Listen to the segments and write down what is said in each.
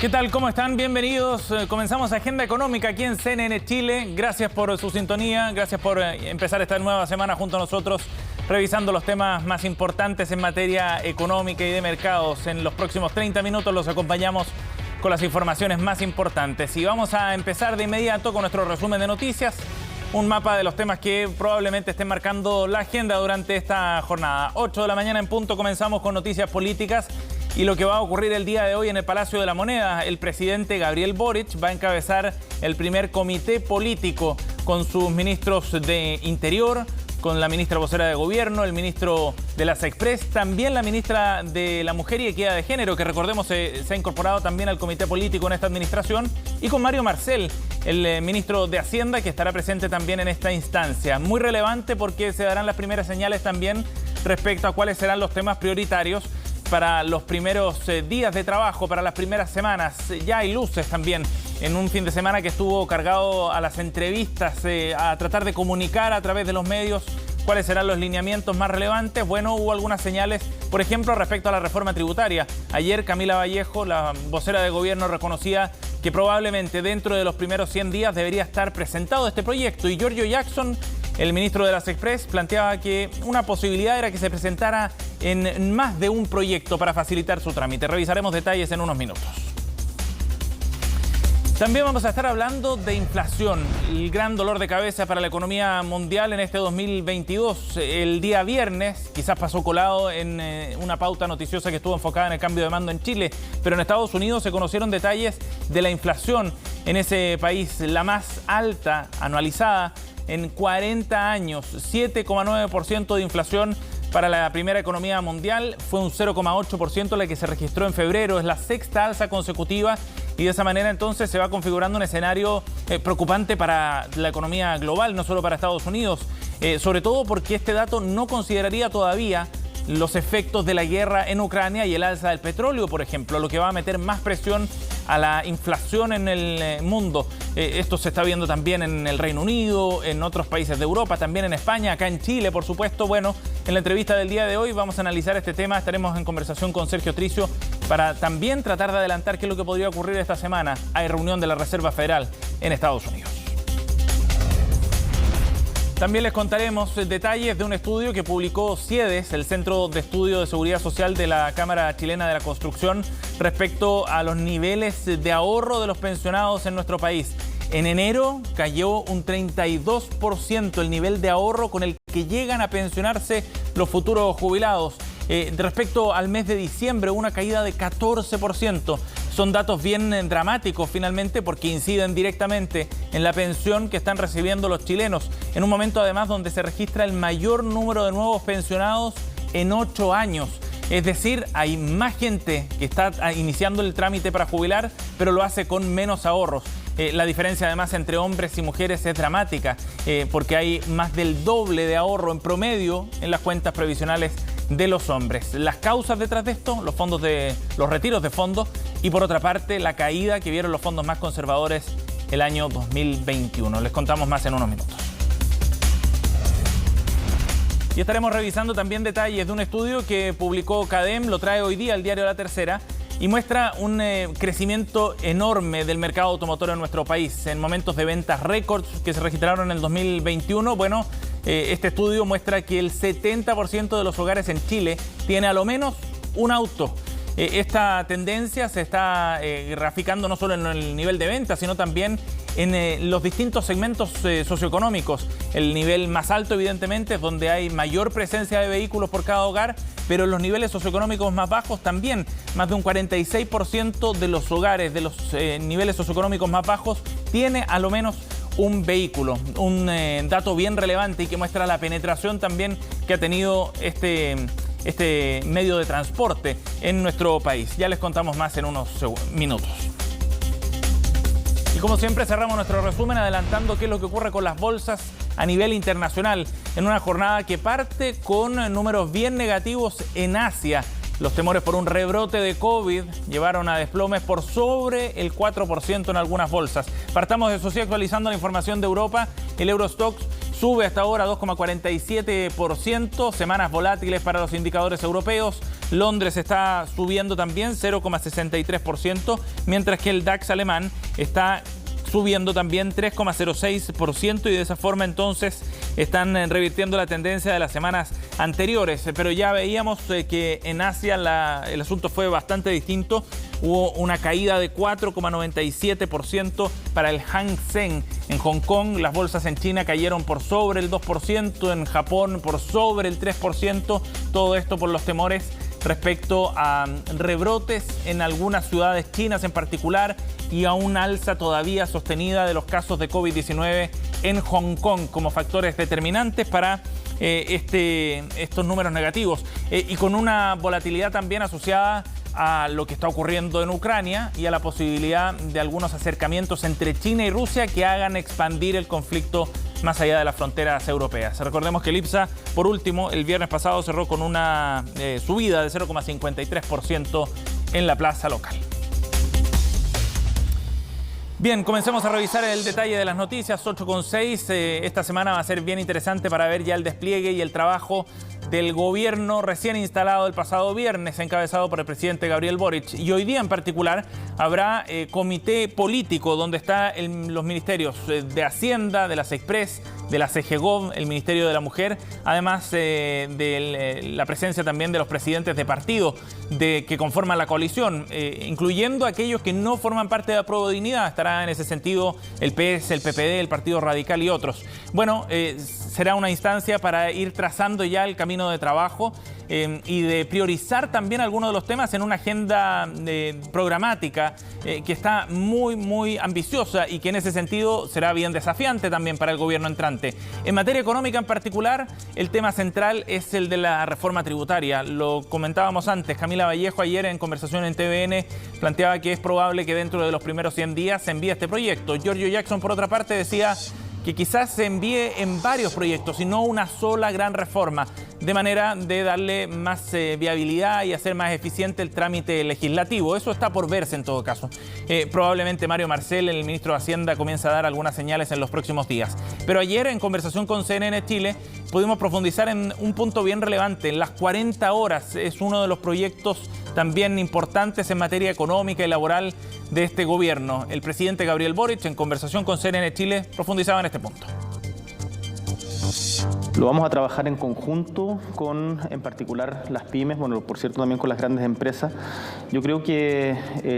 ¿Qué tal? ¿Cómo están? Bienvenidos. Comenzamos Agenda Económica aquí en CNN Chile. Gracias por su sintonía, gracias por empezar esta nueva semana junto a nosotros, revisando los temas más importantes en materia económica y de mercados. En los próximos 30 minutos los acompañamos con las informaciones más importantes. Y vamos a empezar de inmediato con nuestro resumen de noticias. Un mapa de los temas que probablemente estén marcando la agenda durante esta jornada. 8 de la mañana en punto comenzamos con noticias políticas y lo que va a ocurrir el día de hoy en el Palacio de la Moneda. El presidente Gabriel Boric va a encabezar el primer comité político con sus ministros de Interior, con la ministra vocera de Gobierno, el ministro de las Express, también la ministra de la Mujer y Equidad de Género, que recordemos se ha incorporado también al comité político en esta administración, y con Mario Marcel, el ministro de Hacienda, que estará presente también en esta instancia. Muy relevante porque se darán las primeras señales también respecto a cuáles serán los temas prioritarios para los primeros días de trabajo, para las primeras semanas. Ya hay luces también en un fin de semana que estuvo cargado a las entrevistas, a tratar de comunicar a través de los medios cuáles serán los lineamientos más relevantes. Bueno, hubo algunas señales, por ejemplo, respecto a la reforma tributaria. Ayer Camila Vallejo, la vocera de Gobierno, reconocía que probablemente dentro de los primeros 100 días debería estar presentado este proyecto. Y Giorgio Jackson, el ministro de las Express, planteaba que una posibilidad era que se presentara en más de un proyecto para facilitar su trámite. Revisaremos detalles en unos minutos. También vamos a estar hablando de inflación, el gran dolor de cabeza para la economía mundial en este 2022. El día viernes, quizás pasó colado en una pauta noticiosa que estuvo enfocada en el cambio de mando en Chile, pero en Estados Unidos se conocieron detalles de la inflación en ese país, la más alta anualizada en 40 años, 7,9% de inflación para la primera economía mundial. Fue un 0,8% la que se registró en febrero, es la sexta alza consecutiva y de esa manera entonces se va configurando un escenario preocupante para la economía global, no solo para Estados Unidos, sobre todo porque este dato no consideraría todavía los efectos de la guerra en Ucrania y el alza del petróleo, por ejemplo, lo que va a meter más presión a la inflación en el mundo. Esto se está viendo también en el Reino Unido, en otros países de Europa, también en España, acá en Chile, por supuesto. Bueno, en la entrevista del día de hoy vamos a analizar este tema. Estaremos en conversación con Sergio Tricio para también tratar de adelantar qué es lo que podría ocurrir esta semana. Hay reunión de la Reserva Federal en Estados Unidos. También les contaremos detalles de un estudio que publicó CIEDES, el Centro de Estudio de Seguridad Social de la Cámara Chilena de la Construcción, respecto a los niveles de ahorro de los pensionados en nuestro país. En enero cayó un 32% el nivel de ahorro con el que llegan a pensionarse los futuros jubilados. Respecto al mes de diciembre, una caída de 14%. Son datos bien dramáticos finalmente porque inciden directamente en la pensión que están recibiendo los chilenos, en un momento además donde se registra el mayor número de nuevos pensionados en 8 años. Es decir, hay más gente que está iniciando el trámite para jubilar, pero lo hace con menos ahorros. La diferencia además entre hombres y mujeres es dramática, porque hay más del doble de ahorro en promedio en las cuentas previsionales de los hombres. Las causas detrás de esto, los retiros de fondos y por otra parte la caída que vieron los fondos más conservadores el año 2021. Les contamos más en unos minutos. Y estaremos revisando también detalles de un estudio que publicó CADEM, lo trae hoy día el diario La Tercera, y muestra un crecimiento enorme del mercado automotor en nuestro país. En momentos de ventas récords que se registraron en el 2021, bueno, este estudio muestra que el 70% de los hogares en Chile tiene a lo menos un auto. Esta tendencia se está graficando no solo en el nivel de ventas, sino también en los distintos segmentos socioeconómicos. El nivel más alto, evidentemente, es donde hay mayor presencia de vehículos por cada hogar, pero en los niveles socioeconómicos más bajos también. Más de un 46% de los hogares de los niveles socioeconómicos más bajos tiene a lo menos un vehículo. Un dato bien relevante y que muestra la penetración también que ha tenido este medio de transporte en nuestro país. Ya les contamos más en unos minutos. Y como siempre cerramos nuestro resumen adelantando qué es lo que ocurre con las bolsas a nivel internacional en una jornada que parte con números bien negativos en Asia. Los temores por un rebrote de COVID llevaron a desplomes por sobre el 4% en algunas bolsas. Partamos de eso, sí, actualizando la información de Europa. El Eurostoxx sube hasta ahora 2,47%, semanas volátiles para los indicadores europeos. Londres está subiendo también 0,63%, mientras que el DAX alemán está subiendo también 3,06% y de esa forma entonces están revirtiendo la tendencia de las semanas anteriores. Pero ya veíamos que en Asia el asunto fue bastante distinto. Hubo una caída de 4,97% para el Hang Seng. En Hong Kong, las bolsas en China cayeron por sobre el 2%, en Japón por sobre el 3%. Todo esto por los temores respecto a rebrotes en algunas ciudades chinas en particular y a un alza todavía sostenida de los casos de COVID-19 en Hong Kong como factores determinantes para estos números negativos y con una volatilidad también asociada a lo que está ocurriendo en Ucrania y a la posibilidad de algunos acercamientos entre China y Rusia que hagan expandir el conflicto más allá de las fronteras europeas. Recordemos que el IPSA, por último, el viernes pasado cerró con una subida de 0,53% en la plaza local. Bien, comencemos a revisar el detalle de las noticias, 8,6. Esta semana va a ser bien interesante para ver ya el despliegue y el trabajo del gobierno recién instalado el pasado viernes, encabezado por el presidente Gabriel Boric. Y hoy día en particular habrá comité político donde están los ministerios de Hacienda, de la SECPRES, de la CGGOV, el Ministerio de la Mujer, además de la presencia también de los presidentes de partido que conforman la coalición, incluyendo aquellos que no forman parte de Apruebo Dignidad. Estará en ese sentido el PS, el PPD, el Partido Radical y otros. Bueno, será una instancia para ir trazando ya el camino de trabajo y de priorizar también algunos de los temas en una agenda programática que está muy ambiciosa y que en ese sentido será bien desafiante también para el gobierno entrante. En materia económica en particular, el tema central es el de la reforma tributaria. Lo comentábamos antes, Camila Vallejo ayer en conversación en TVN planteaba que es probable que dentro de los primeros 100 días se envíe este proyecto. Giorgio Jackson, por otra parte, decía que quizás se envíe en varios proyectos y no una sola gran reforma, de manera de darle más viabilidad y hacer más eficiente el trámite legislativo. Eso está por verse en todo caso. Probablemente Mario Marcel, el ministro de Hacienda, comienza a dar algunas señales en los próximos días. Pero ayer, en conversación con CNN Chile, pudimos profundizar en un punto bien relevante. Las 40 horas es uno de los proyectos también importantes en materia económica y laboral de este gobierno. El presidente Gabriel Boric, en conversación con CNN Chile, profundizaba en este punto. Lo vamos a trabajar en conjunto con, en particular, las pymes, bueno, por cierto, también con las grandes empresas. Yo creo que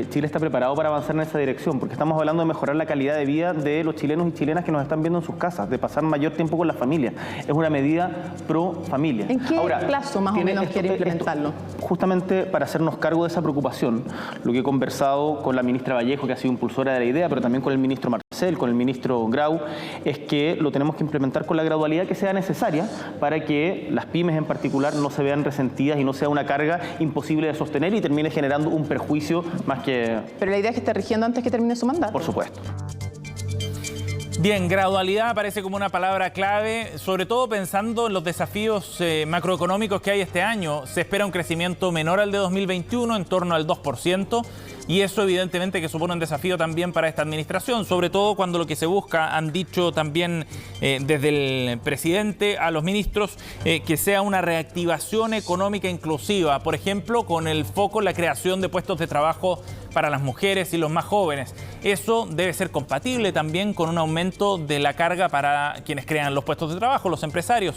Chile está preparado para avanzar en esa dirección, porque estamos hablando de mejorar la calidad de vida de los chilenos y chilenas que nos están viendo en sus casas, de pasar mayor tiempo con la familia. Es una medida pro familia. ¿En qué plazo más o menos quiere implementarlo? Justamente para hacernos cargo de esa preocupación, lo que he conversado con la ministra Vallejo, que ha sido impulsora de la idea, pero también con el ministro Marcel, con el ministro Grau, es que lo tenemos que implementar con la gradualidad que sea necesaria para que las pymes en particular no se vean resentidas y no sea una carga imposible de sostener y termine generando un perjuicio más que... Pero la idea es que esté rigiendo antes que termine su mandato. Por supuesto. Bien, gradualidad aparece como una palabra clave, sobre todo pensando en los desafíos macroeconómicos que hay este año. Se espera un crecimiento menor al de 2021, en torno al 2%, y eso evidentemente que supone un desafío también para esta administración, sobre todo cuando lo que se busca, han dicho también desde el presidente a los ministros, que sea una reactivación económica inclusiva, por ejemplo, con el foco en la creación de puestos de trabajo para las mujeres y los más jóvenes. Eso debe ser compatible también con un aumento de la carga para quienes crean los puestos de trabajo, los empresarios.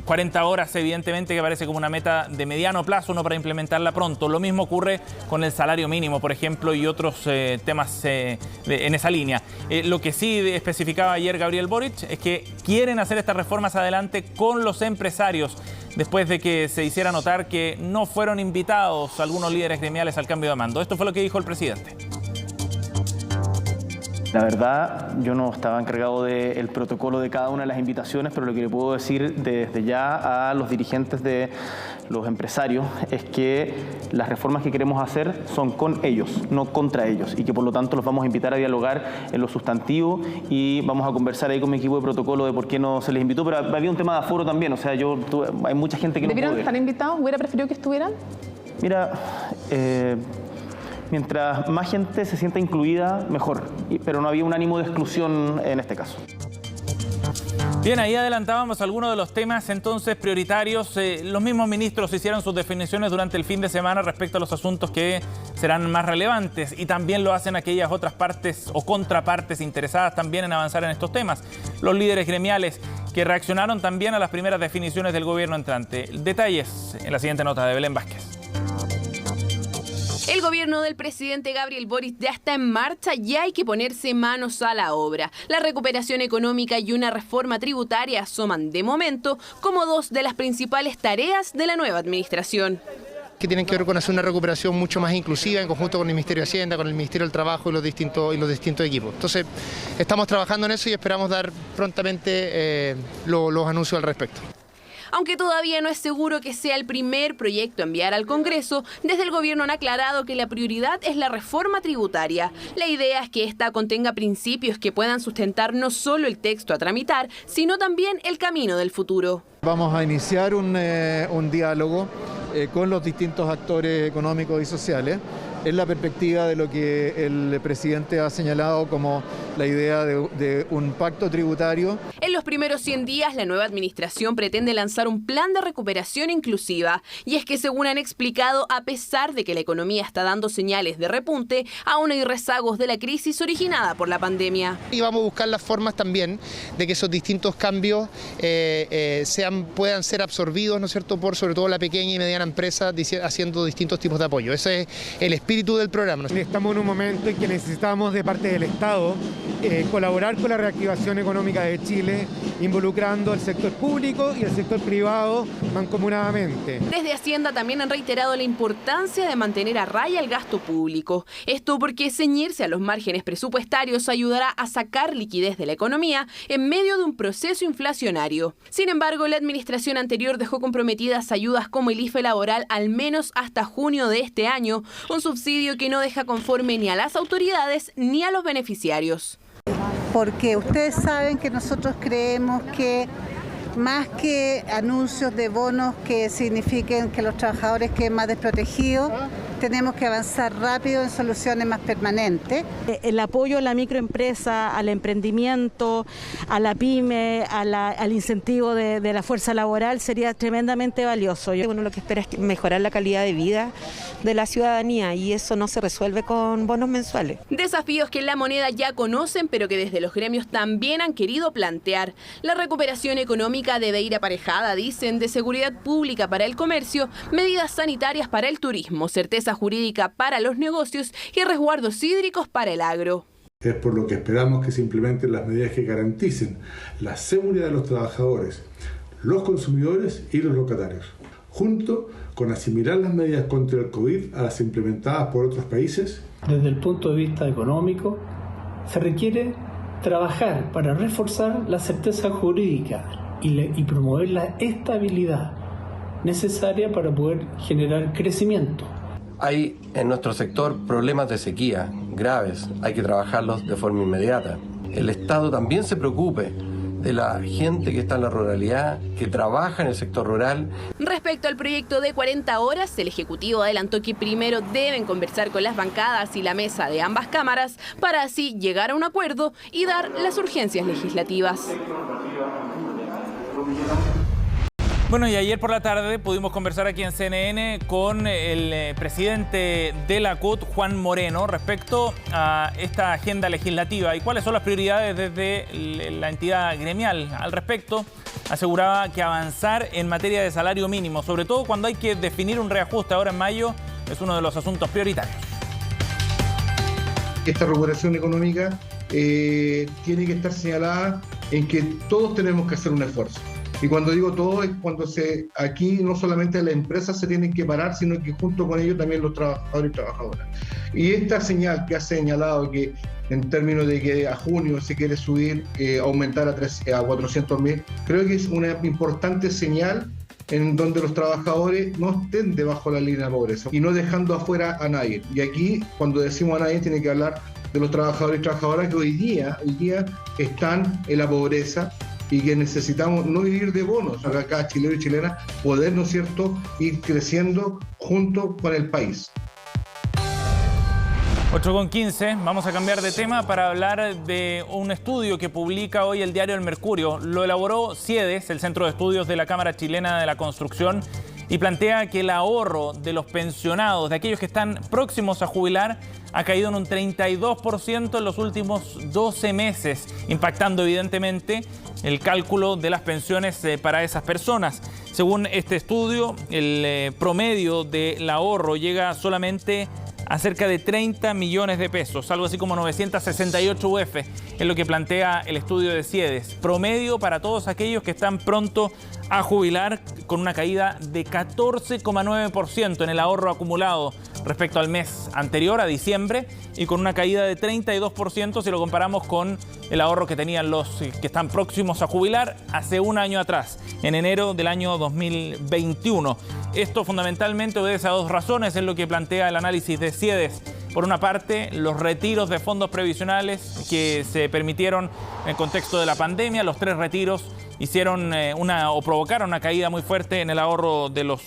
40 horas evidentemente que parece como una meta de mediano plazo, no para implementarla pronto. Lo mismo ocurre con el salario mínimo, por ejemplo, y otros temas en esa línea. Lo que sí especificaba ayer Gabriel Boric es que quieren hacer estas reformas adelante con los empresarios, después de que se hiciera notar que no fueron invitados algunos líderes gremiales al cambio de mando. Esto fue lo que dijo el presidente. La verdad, yo no estaba encargado del protocolo de cada una de las invitaciones, pero lo que le puedo decir desde ya a los dirigentes de los empresarios es que las reformas que queremos hacer son con ellos, no contra ellos, y que por lo tanto los vamos a invitar a dialogar en lo sustantivo y vamos a conversar ahí con mi equipo de protocolo de por qué no se les invitó, pero había un tema de aforo también, o sea, hay mucha gente que no puede. ¿Debieron estar invitados? ¿Hubiera preferido que estuvieran? Mira, mientras más gente se sienta incluida, mejor, pero no había un ánimo de exclusión en este caso. Bien, ahí adelantábamos algunos de los temas entonces prioritarios. Los mismos ministros hicieron sus definiciones durante el fin de semana respecto a los asuntos que serán más relevantes, y también lo hacen aquellas otras partes o contrapartes interesadas también en avanzar en estos temas. Los líderes gremiales que reaccionaron también a las primeras definiciones del gobierno entrante. Detalles en la siguiente nota de Belén Vázquez. El gobierno del presidente Gabriel Boric ya está en marcha y hay que ponerse manos a la obra. La recuperación económica y una reforma tributaria asoman de momento como dos de las principales tareas de la nueva administración. Que tienen que ver con hacer una recuperación mucho más inclusiva en conjunto con el Ministerio de Hacienda, con el Ministerio del Trabajo y los distintos equipos. Entonces, estamos trabajando en eso y esperamos dar prontamente los anuncios al respecto. Aunque todavía no es seguro que sea el primer proyecto a enviar al Congreso, desde el gobierno han aclarado que la prioridad es la reforma tributaria. La idea es que esta contenga principios que puedan sustentar no solo el texto a tramitar, sino también el camino del futuro. Vamos a iniciar un diálogo con los distintos actores económicos y sociales en la perspectiva de lo que el presidente ha señalado como la idea de un pacto tributario. En los primeros 100 días, la nueva administración pretende lanzar un plan de recuperación inclusiva. Y es que, según han explicado, a pesar de que la economía está dando señales de repunte, aún hay rezagos de la crisis originada por la pandemia. Y vamos a buscar las formas también de que esos distintos cambios puedan ser absorbidos, ¿no es cierto?, por sobre todo la pequeña y mediana empresa, haciendo distintos tipos de apoyo. Ese es el espíritu del programa. Estamos en un momento en que necesitamos de parte del Estado colaborar con la reactivación económica de Chile, involucrando al sector público y al sector privado mancomunadamente. Desde Hacienda también han reiterado la importancia de mantener a raya el gasto público. Esto porque ceñirse a los márgenes presupuestarios ayudará a sacar liquidez de la economía en medio de un proceso inflacionario. Sin embargo, la administración anterior dejó comprometidas ayudas como el IFE laboral al menos hasta junio de este año, un subsidio que no deja conforme ni a las autoridades ni a los beneficiarios. Porque ustedes saben que nosotros creemos que más que anuncios de bonos que signifiquen que los trabajadores queden más desprotegidos, tenemos que avanzar rápido en soluciones más permanentes. El apoyo a la microempresa, al emprendimiento, a la pyme, al incentivo de la fuerza laboral sería tremendamente valioso. Uno lo que espera es mejorar la calidad de vida de la ciudadanía y eso no se resuelve con bonos mensuales. Desafíos que la moneda ya conocen, pero que desde los gremios también han querido plantear. La recuperación económica debe ir aparejada, dicen, de seguridad pública para el comercio, medidas sanitarias para el turismo, certeza jurídica para los negocios y resguardos hídricos para el agro. Es por lo que esperamos que se implementen las medidas que garanticen la seguridad de los trabajadores, los consumidores y los locatarios, junto con asimilar las medidas contra el COVID a las implementadas por otros países. Desde el punto de vista económico, se requiere trabajar para reforzar la certeza jurídica y promover la estabilidad necesaria para poder generar crecimiento. Hay en nuestro sector problemas de sequía graves, hay que trabajarlos de forma inmediata. El Estado también se preocupe de la gente que está en la ruralidad, que trabaja en el sector rural. Respecto al proyecto de 40 horas, el Ejecutivo adelantó que primero deben conversar con las bancadas y la mesa de ambas cámaras para así llegar a un acuerdo y dar las urgencias legislativas. Bueno, y ayer por la tarde pudimos conversar aquí en CNN con el presidente de la CUT, Juan Moreno, respecto a esta agenda legislativa y cuáles son las prioridades desde la entidad gremial. Al respecto, aseguraba que avanzar en materia de salario mínimo, sobre todo cuando hay que definir un reajuste ahora en mayo, es uno de los asuntos prioritarios. Esta recuperación económica tiene que estar señalada en que todos tenemos que hacer un esfuerzo. Y cuando digo todo es cuando aquí no solamente las empresas se tienen que parar, sino que junto con ellos también los trabajadores y trabajadoras. Y esta señal que ha señalado que en términos de que a junio se quiere subir, aumentar a 400.000, creo que es una importante señal en donde los trabajadores no estén debajo de la línea de pobreza y no dejando afuera a nadie. Y aquí, cuando decimos a nadie, tiene que hablar de los trabajadores y trabajadoras que hoy día están en la pobreza y que necesitamos no vivir de bonos, acá chileno y chilena, poder, ¿no es cierto?, ir creciendo junto con el país. 8:15, vamos a cambiar de tema para hablar de un estudio que publica hoy el diario El Mercurio. Lo elaboró CIEDES, el Centro de Estudios de la Cámara Chilena de la Construcción, y plantea que el ahorro de los pensionados, de aquellos que están próximos a jubilar, ha caído en un 32% en los últimos 12 meses, impactando evidentemente el cálculo de las pensiones para esas personas. Según este estudio, el promedio del ahorro llega solamente a cerca de 30 millones de pesos, algo así como 968 UF, es lo que plantea el estudio de CIEDES. Promedio para todos aquellos que están pronto a jubilar, con una caída de 14,9% en el ahorro acumulado respecto al mes anterior, a diciembre, y con una caída de 32% si lo comparamos con el ahorro que tenían los que están próximos a jubilar hace un año atrás, en enero del año 2021. Esto fundamentalmente obedece a dos razones, es lo que plantea el análisis de CIEDES. Por una parte, los retiros de fondos previsionales que se permitieron en el contexto de la pandemia. Los 3 retiros hicieron provocaron una caída muy fuerte en el ahorro de los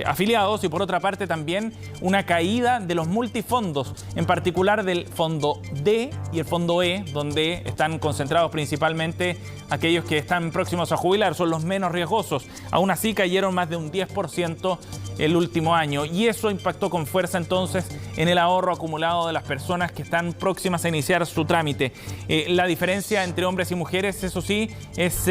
afiliados, y por otra parte también una caída de los multifondos, en particular del fondo D y el fondo E, donde están concentrados principalmente aquellos que están próximos a jubilar, son los menos riesgosos. Aún así cayeron más de un 10% el último año, y eso impactó con fuerza entonces en el ahorro acumulado de las personas que están próximas a iniciar su trámite. La diferencia entre hombres y mujeres, eso sí, es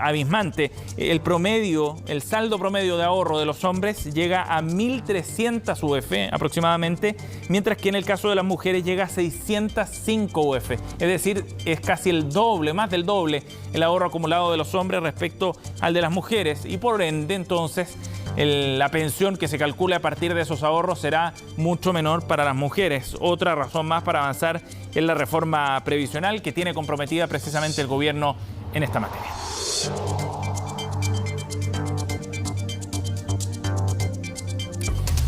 abismante. El saldo promedio de ahorro de los hombres llega a 1.300 UF aproximadamente, mientras que en el caso de las mujeres llega a 605 UF. Es decir, es casi el doble, más del doble, el ahorro acumulado de los hombres respecto al de las mujeres, y por ende entonces la pensión que se calcula a partir de esos ahorros será mucho menor para las mujeres. Otra razón más para avanzar en la reforma previsional que tiene comprometida precisamente el gobierno en esta materia.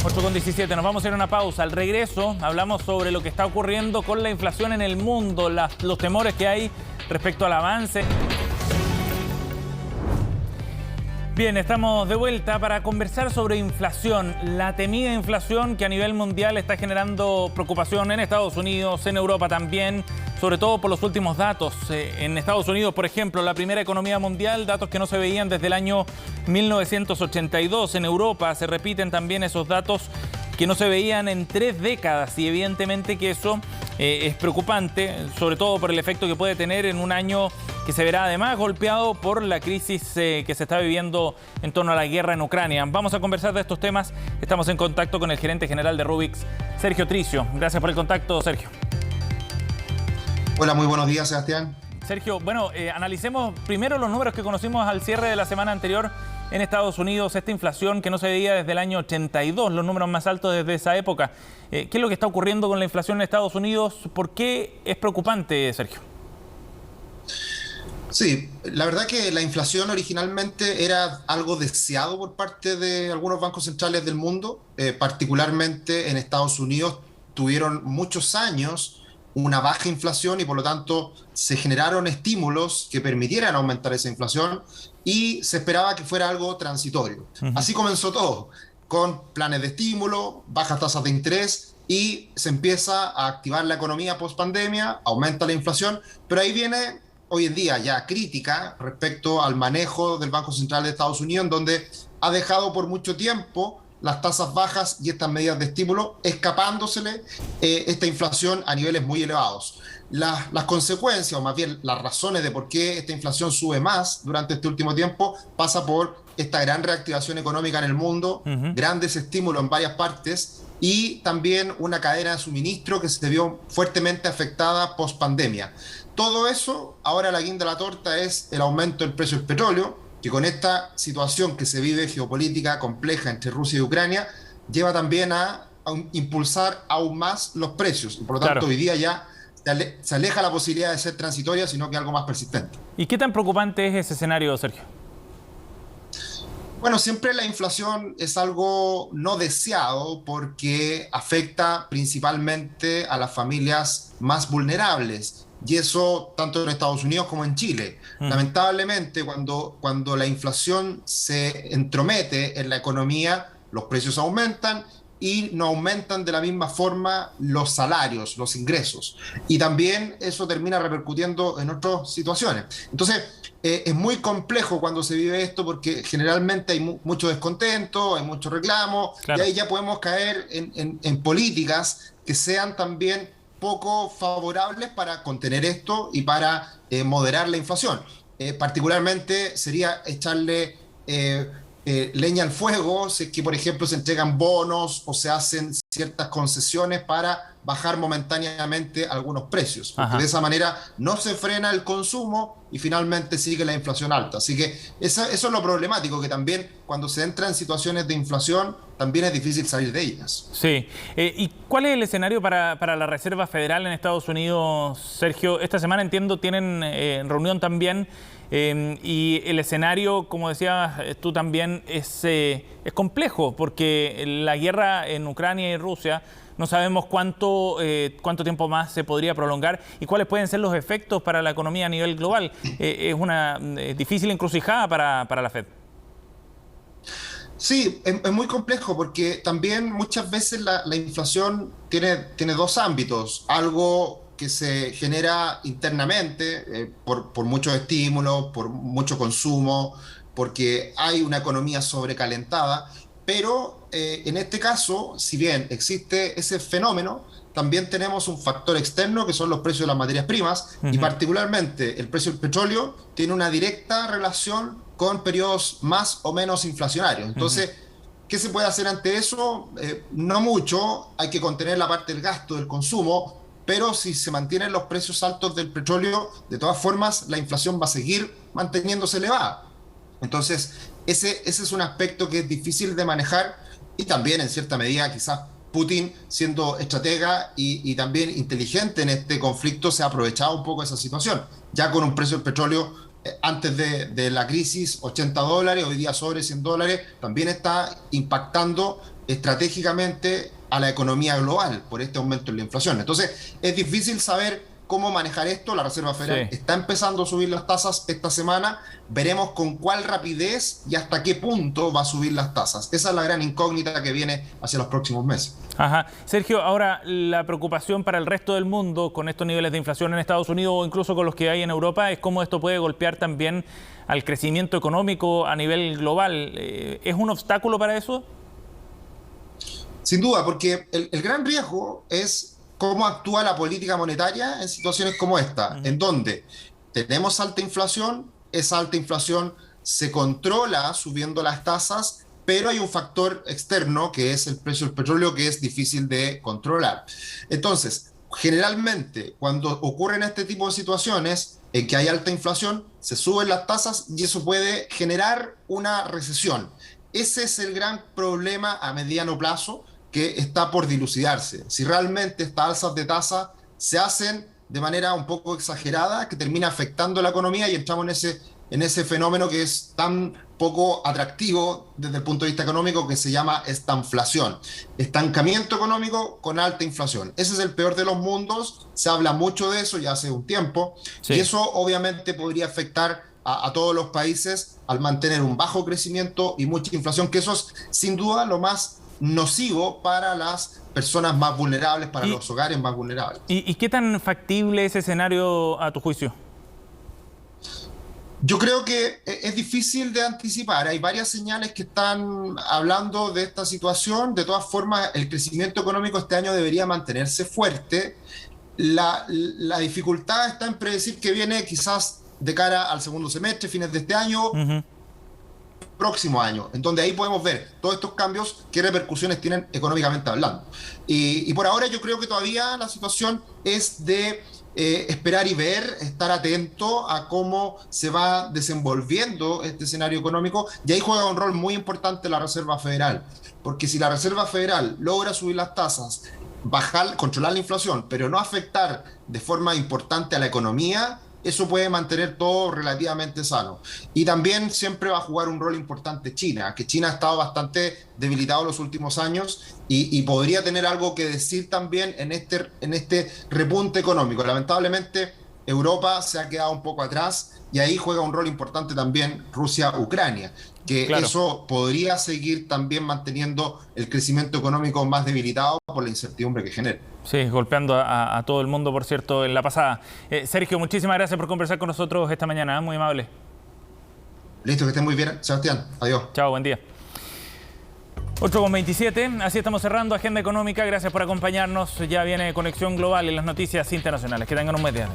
8:17, nos vamos a ir a una pausa. Al regreso hablamos sobre lo que está ocurriendo con la inflación en el mundo, los temores que hay respecto al avance. Bien, estamos de vuelta para conversar sobre inflación, la temida inflación que a nivel mundial está generando preocupación en Estados Unidos, en Europa también, sobre todo por los últimos datos. En Estados Unidos, por ejemplo, la primera economía mundial, datos que no se veían desde el año 1982. En Europa se repiten también esos datos que no se veían en 3 décadas, y evidentemente que eso es preocupante, sobre todo por el efecto que puede tener en un año que se verá además golpeado por la crisis que se está viviendo en torno a la guerra en Ucrania. Vamos a conversar de estos temas. Estamos en contacto con el gerente general de Rubix, Sergio Tricio. Gracias por el contacto, Sergio. Hola, muy buenos días, Sebastián. Sergio, bueno, analicemos primero los números que conocimos al cierre de la semana anterior en Estados Unidos, esta inflación que no se veía desde el año 82, los números más altos desde esa época. ¿Qué es lo que está ocurriendo con la inflación en Estados Unidos? ¿Por qué es preocupante, Sergio? Sí, la verdad que la inflación originalmente era algo deseado por parte de algunos bancos centrales del mundo, particularmente en Estados Unidos tuvieron muchos años una baja inflación y por lo tanto se generaron estímulos que permitieran aumentar esa inflación y se esperaba que fuera algo transitorio. Así comenzó todo, con planes de estímulo, bajas tasas de interés y se empieza a activar la economía post pandemia, aumenta la inflación, pero ahí viene hoy en día ya crítica respecto al manejo del Banco Central de Estados Unidos, en donde ha dejado por mucho tiempo las tasas bajas y estas medidas de estímulo, escapándosele esta inflación a niveles muy elevados. Las consecuencias, o más bien las razones de por qué esta inflación sube más durante este último tiempo, pasa por esta gran reactivación económica en el mundo, grandes estímulos en varias partes y también una cadena de suministro que se vio fuertemente afectada post pandemia. Todo eso, ahora la guinda de la torta es el aumento del precio del petróleo, que con esta situación que se vive geopolítica compleja entre Rusia y Ucrania, lleva también a impulsar aún más los precios. Y por lo tanto, hoy día ya se aleja la posibilidad de ser transitoria, sino que algo más persistente. ¿Y qué tan preocupante es ese escenario, Sergio? Bueno, siempre la inflación es algo no deseado porque afecta principalmente a las familias más vulnerables. Y eso tanto en Estados Unidos como en Chile. Lamentablemente, cuando la inflación se entromete en la economía, los precios aumentan y no aumentan de la misma forma los salarios, los ingresos. Y también eso termina repercutiendo en otras situaciones. Entonces, es muy complejo cuando se vive esto porque generalmente hay mucho descontento, hay mucho reclamo, claro. Y ahí ya podemos caer en políticas que sean también poco favorables para contener esto y para moderar la inflación. Particularmente sería echarle leña al fuego si es que, por ejemplo, se entregan bonos o se hacen ciertas concesiones para bajar momentáneamente algunos precios, porque de esa manera no se frena el consumo y finalmente sigue la inflación alta. Así que eso es lo problemático, que también cuando se entra en situaciones de inflación también es difícil salir de ellas. Sí. ¿Y cuál es el escenario para la Reserva Federal en Estados Unidos, Sergio? Esta semana, entiendo, tienen reunión también. Y el escenario, como decías tú también, es complejo, porque la guerra en Ucrania y Rusia no sabemos cuánto tiempo más se podría prolongar y cuáles pueden ser los efectos para la economía a nivel global. Es una difícil encrucijada para la Fed. Sí, es muy complejo porque también muchas veces la inflación tiene dos ámbitos. Algo que se genera internamente por muchos estímulos, por mucho consumo, porque hay una economía sobrecalentada, pero en este caso, si bien existe ese fenómeno, también tenemos un factor externo que son los precios de las materias primas, y particularmente el precio del petróleo tiene una directa relación con periodos más o menos inflacionarios. Entonces, ¿qué se puede hacer ante eso? No mucho, hay que contener la parte del gasto, del consumo, pero si se mantienen los precios altos del petróleo, de todas formas la inflación va a seguir manteniéndose elevada. Entonces, ese es un aspecto que es difícil de manejar, y también en cierta medida quizás Putin, siendo estratega y también inteligente en este conflicto, se ha aprovechado un poco de esa situación. Ya con un precio del petróleo antes de la crisis $80, hoy día sobre $100, también está impactando estratégicamente a la economía global por este aumento en la inflación. Entonces, es difícil saber cómo manejar esto. La Reserva Federal está empezando a subir las tasas esta semana. Veremos con cuál rapidez y hasta qué punto va a subir las tasas. Esa es la gran incógnita que viene hacia los próximos meses. Sergio, ahora la preocupación para el resto del mundo con estos niveles de inflación en Estados Unidos o incluso con los que hay en Europa es cómo esto puede golpear también al crecimiento económico a nivel global. ¿Es un obstáculo para eso? Sin duda, porque el gran riesgo es cómo actúa la política monetaria en situaciones como esta, en donde tenemos alta inflación, esa alta inflación se controla subiendo las tasas, pero hay un factor externo que es el precio del petróleo, que es difícil de controlar. Entonces, generalmente cuando ocurren este tipo de situaciones en que hay alta inflación, se suben las tasas y eso puede generar una recesión. Ese es el gran problema a mediano plazo que está por dilucidarse. Si realmente estas alzas de tasa se hacen de manera un poco exagerada, que termina afectando la economía y entramos en ese fenómeno que es tan poco atractivo desde el punto de vista económico, que se llama estanflación. Estancamiento económico con alta inflación. Ese es el peor de los mundos. Se habla mucho de eso ya hace un tiempo. Y eso obviamente podría afectar a todos los países al mantener un bajo crecimiento y mucha inflación, que eso es sin duda lo más nocivo para las personas más vulnerables, para los hogares más vulnerables. ¿Y qué tan factible es ese escenario a tu juicio? Yo creo que es difícil de anticipar. Hay varias señales que están hablando de esta situación. De todas formas, el crecimiento económico este año debería mantenerse fuerte. La dificultad está en predecir que viene quizás de cara al segundo semestre, fines de este año, próximo año, en donde ahí podemos ver todos estos cambios, qué repercusiones tienen económicamente hablando. Y por ahora yo creo que todavía la situación es de esperar y ver, estar atento a cómo se va desenvolviendo este escenario económico, y ahí juega un rol muy importante la Reserva Federal, porque si la Reserva Federal logra subir las tasas, controlar la inflación, pero no afectar de forma importante a la economía, eso puede mantener todo relativamente sano. Y también siempre va a jugar un rol importante China, que China ha estado bastante debilitado en los últimos años y podría tener algo que decir también en este repunte económico. Lamentablemente Europa se ha quedado un poco atrás y ahí juega un rol importante también Rusia-Ucrania, que eso podría seguir también manteniendo el crecimiento económico más debilitado por la incertidumbre que genera. Sí, golpeando a todo el mundo, por cierto, en la pasada. Sergio, muchísimas gracias por conversar con nosotros esta mañana, muy amable. Listo, que estén muy bien, Sebastián. Adiós. Chao, buen día. 8:27, así estamos cerrando Agenda Económica. Gracias por acompañarnos. Ya viene Conexión Global y las noticias internacionales. Que tengan un buen día.